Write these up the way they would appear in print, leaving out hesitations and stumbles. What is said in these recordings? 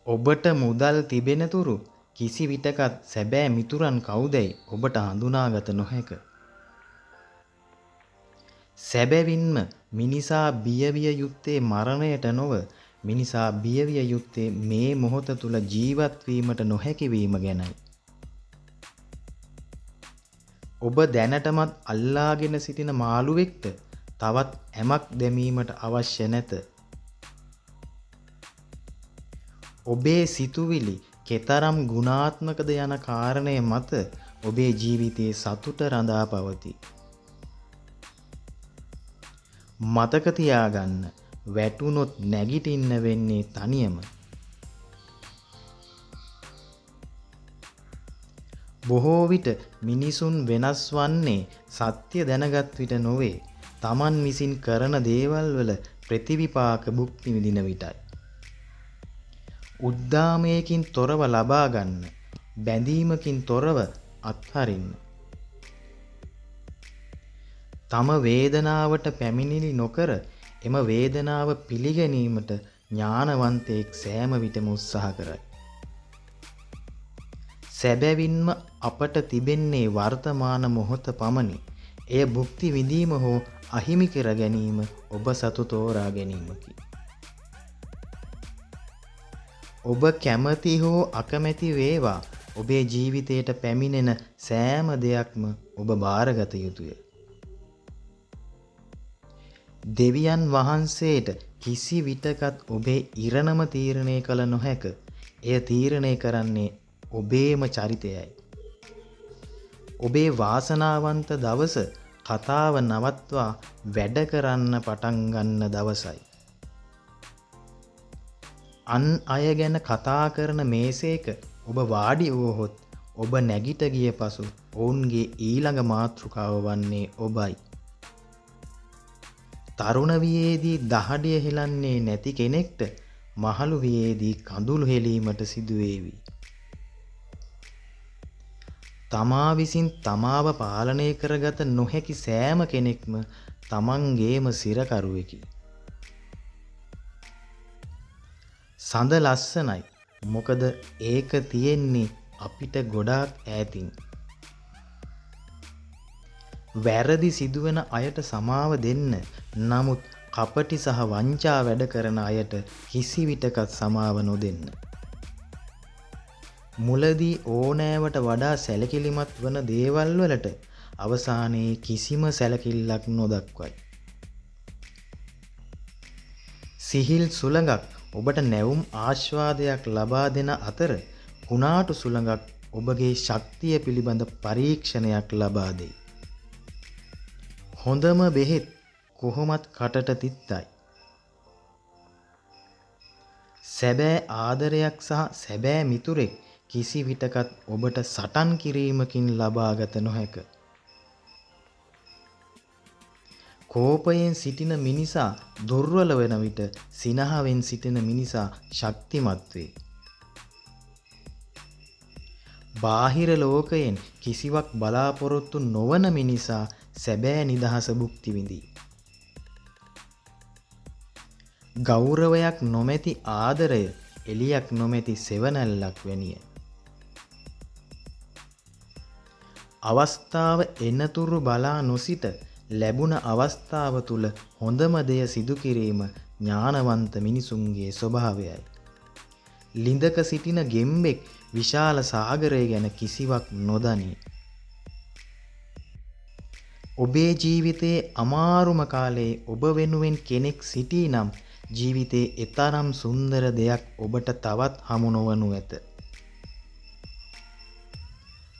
ඔබට මුදල් තිබෙන තුරු කිසි විටකත් සැබෑ මිතුරන් කවුදැයි ඔබට හඳුනාගත නොහැක. සැබවින්ම මිනිසා බියවිය යුත්තේ මරණයට නොව මිනිසා බියවිය යුත්තේ මේ මොහොත තුල ජීවත් වීමට නොහැකි වීම ගැනයි. ඔබ දැනටමත් අල්ලාගෙන සිටින මාළුවෙක්ට තවත් ඇමක් දැමීමට අවශ්‍ය නැත. ඔබේ සිතුවිලි කෙතරම් ගුණාත්මකද යන කාරණය මත ඔබේ ජීවිතයේ සතුට රඳා පවතී. මතක තියාගන්න, වැටුනොත් නැගිටින්න වෙන්නේ තනියම. බොහෝ විට මිනිසුන් වෙනස් වන්නේ සත්‍ය දැනගත් විට නොවේ, Taman විසින් කරන දේවල් වල ප්‍රතිවිපාක භුක්ති විඳින විටයි. උද්දාමයකින් තොරව ලබා ගන්න, බැඳීමකින් තොරව අත්හරින්න. තම වේදනාවට පැමිණිලි නොකර එම වේදනාව පිළිගැනීමට ඥානවන්තයෙක් සෑම විටම උත්සාහ කරයි. සැබවින්ම අපට තිබෙන්නේ වර්තමාන මොහොත පමණි. එය භුක්ති විඳීම හෝ අහිමි කර ගැනීම ඔබ සතු තෝරා ගැනීමකි. ඔබ කැමති හෝ අකමැති වේවා, ඔබේ ජීවිතයට පැමිණෙන සෑම දෙයක්ම ඔබ බාරගත යුතුය. දෙවියන් වහන්සේට කිසි විටකත් ඔබේ ඉරණම තීරණය කළ නොහැක. එය තීරණය කරන්නේ ඔබේම චරිතයයි. ඔබේ වාසනාවන්ත දවස කතාව නවත්වා වැඩ කරන්න පටන් ගන්න දවසයි. අන් අය ගැන කතා කරන මේසයක ඔබ වාඩි වුවහොත් ඔබ නැගිට ගිය පසු ඔවුන්ගේ ඊළඟ මාතෘකාව වන්නේ ඔබයි. තරුණ වියේදී දහඩිය හෙලන්නේ නැති කෙනෙක්ට මහලු වියේදී කඳුළු හෙලීමට සිදුවේවි. තමා විසින් තමාව පාලනය කරගත නොහැකි සෑම කෙනෙක්ම තමන්ගේම සිරකරුවෙකි. සඳ ලස්සනයි, මොකද ඒක තියෙන්නේ අපිට ගොඩාක් ඈතින්. වැරදි සිදුවන අයට සමාව දෙන්න, නමුත් කපටි සහ වංචා වැඩ කරන අයට කිසි විටකත් සමාව නොදෙන්න. මුලදී ඕනෑවට වඩා සැලකිලිමත් වන දේවල් වලට අවසානයේ කිසිම සැලකිල්ලක් නොදක්වයි. සිහිල් සුළඟක් ඔබට නැවුම් ආස්වාදයක් ලබා දෙන අතර කුණාටු සුළඟක් ඔබගේ ශක්තිය පිළිබඳ පරීක්ෂණයක් ලබා දෙයි. හොඳම බෙහෙත් කොහොමත් කටට තිත්තයි. සැබෑ ආදරයක් සහ සැබෑ මිතුරෙක් කිසි විටකත් ඔබට සටන් කිරීමකින් ලබාගත නොහැක. කෝපයෙන් සිටින මිනිසා දුර්වල වෙන විට සිනහවෙන් සිටින මිනිසා ශක්තිමත් වේ. බාහිර ලෝකයෙන් කිසිවක් බලාපොරොත්තු නොවන මිනිසා සැබෑ නිදහස භුක්ති විඳී. ගෞරවයක් නොමැති ආදරය එලියක් නොමැති සෙවණැල්ලක් වැනිය. අවස්ථාව එනතුරු බලා නොසිට ලැබුණ අවස්ථාව තුල හොඳම දෙය සිදු කිරීම ඥානවන්ත මිනිසුන්ගේ ස්වභාවයයි. ලිඳක සිටින ගෙම්බෙක් විශාල සාගරය ගැන කිසිවක් නොදනී. ඔබේ ජීවිතයේ අමාරුම කාලයේ ඔබ වෙනුවෙන් කෙනෙක් සිටී නම් ජීවිතයේ එතරම් සුන්දර දෙයක් ඔබට තවත් හමු නොවනු ඇත.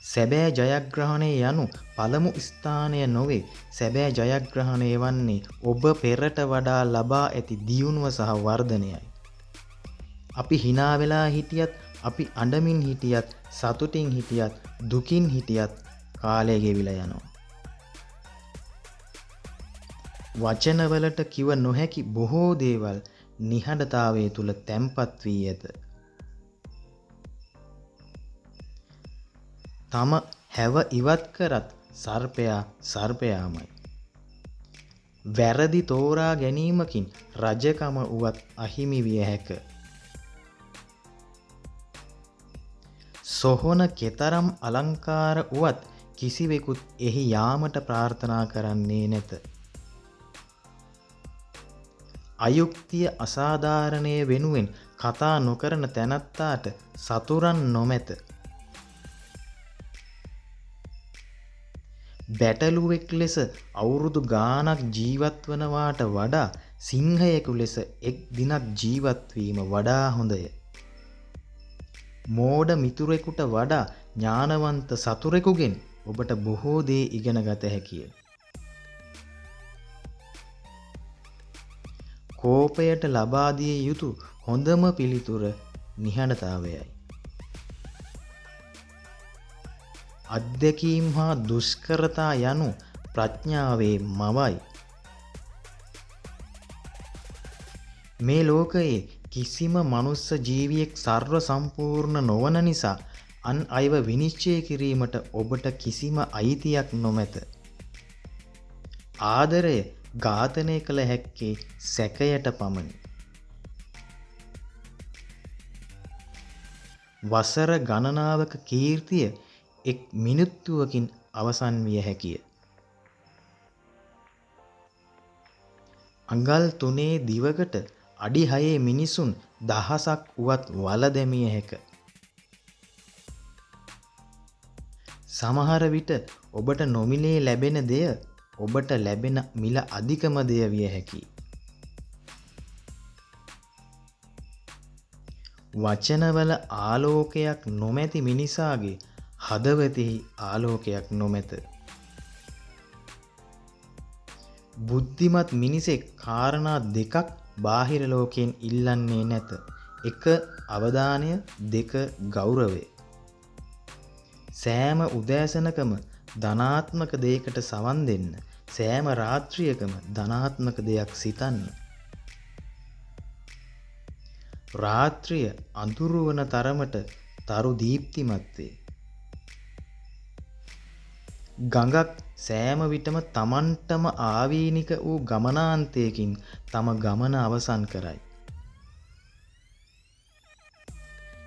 සැබෑ ජයග්‍රහණය යනු පළමු ස්ථානය නොවේ. සැබෑ ජයග්‍රහණය වන්නේ ඔබ පෙරට වඩා ලබා ඇති දියුණුව සහ වර්ධනයයි. අපි hina වෙලා හිටියත්, අපි අඬමින් හිටියත්, සතුටින් හිටියත්, දුකින් හිටියත් කාලය ගෙවිලා යනවා. වචනවලට කිව නොහැකි බොහෝ දේවල් නිහඬතාවය තුල තැම්පත් වී ඇත. තම හැව ඉවත් කරත් සර්පයා සර්පයාමයි. වැරදි තෝරා ගැනීමකින් රජකම උවත් අහිමි විය හැක. සොහොන කෙතරම් අලංකාර වුවත් කිසිවෙකුත් එහි යාමට ප්‍රාර්ථනා කරන්නේ නැත. අයුක්තිය අසාධාරණය වෙනුවෙන් කතා නොකරන තැනැත්තාට සතුරන් නොමැත. බැටළුවෙක් ලෙස අවුරුදු ගාණක් ජීවත් වනවාට වඩා සිංහයෙකු ලෙස එක් දිනක් ජීවත් වීම වඩා හොඳය. මෝඩ මිතුරෙකුට වඩා ඥානවන්ත සතුරෙකුගෙන් ඔබට බොහෝ දේ ඉගෙන ගත හැකිය. කෝපයට ලබා දිය යුතු හොඳම පිළිතුර නිහඬතාවයයි. අත්දැකීම් හා දුෂ්කරතා යනු ප්‍රඥාවේ මවයි. මේ ලෝකයේ කිසිම මනුස්ස ජීවියෙක් සර්ව සම්පූර්ණ නොවන නිසා අන් අයව විනිශ්චය කිරීමට ඔබට කිසිම අයිතියක් නොමැත. ආදරය ඝාතනය කළ හැක්කේ සැකයට පමණි. වසර ගණනාවක කීර්තිය එක් මිනිත්තුවකින් අවසන් විය හැකිය. අඟල් 3 දිවකට අඩි 6 මිනිසුන් දහසක් වුවත් වල දැමිය හැක. සමහර විට ඔබට නොමිලේ ලැබෙන දෙය ඔබට ලැබෙන මිල අධිකම දෙය විය හැකියි. වචනවල ආලෝකයක් නොමැති මිනිසාගේ හදවතෙහි ආලෝකයක් නොමැත. බුද්ධිමත් මිනිසෙක් කාරණා දෙකක් බාහිර ලෝකයෙන් ඉල්ලන්නේ නැත. 1. අවධානය, 2. ගෞරවය. සෑම උදෑසනකම ධනාත්මක දෙයකට සවන් දෙන්න. සෑම රාත්‍රියකම ධනාත්මක දෙයක් සිතන්න. රාත්‍රිය අඳුරු වන තරමට තරු දීප්තිමත් වේ. ගඟක් සෑම විටම තමන්ටම ආවේනික වූ ගමනාන්තයකින් තම ගමන අවසන් කරයි.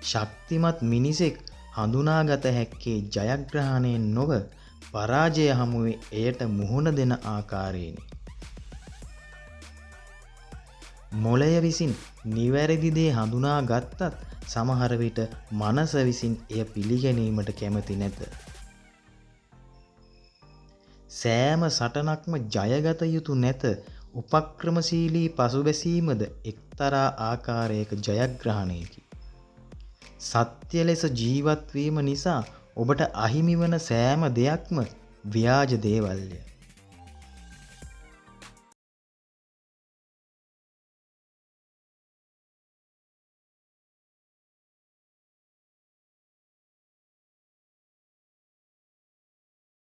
ශක්තිමත් මිනිසෙක් හඳුනාගත හැක්කේ ජයග්‍රහණයෙන් නොව පරාජය හමුවේ එයට මුහුණ දෙන ආකාරයෙනි. මොළය විසින් නිවැරදි දේ හඳුනා ගත්තත් සමහර විට මනස විසින් එය පිළිගැනීමට කැමති නැත. සෑම සටනක්ම ජයගත යුතු නැත. උපක්‍රමශීලී පසුබැසීමද එක්තරා ආකාරයක ජයග්‍රහණයකි. සත්‍ය ලෙස ජීවත් වීම නිසා ඔබට අහිමි වන සෑම දෙයක්ම ව්‍යාජ දේවල්ය.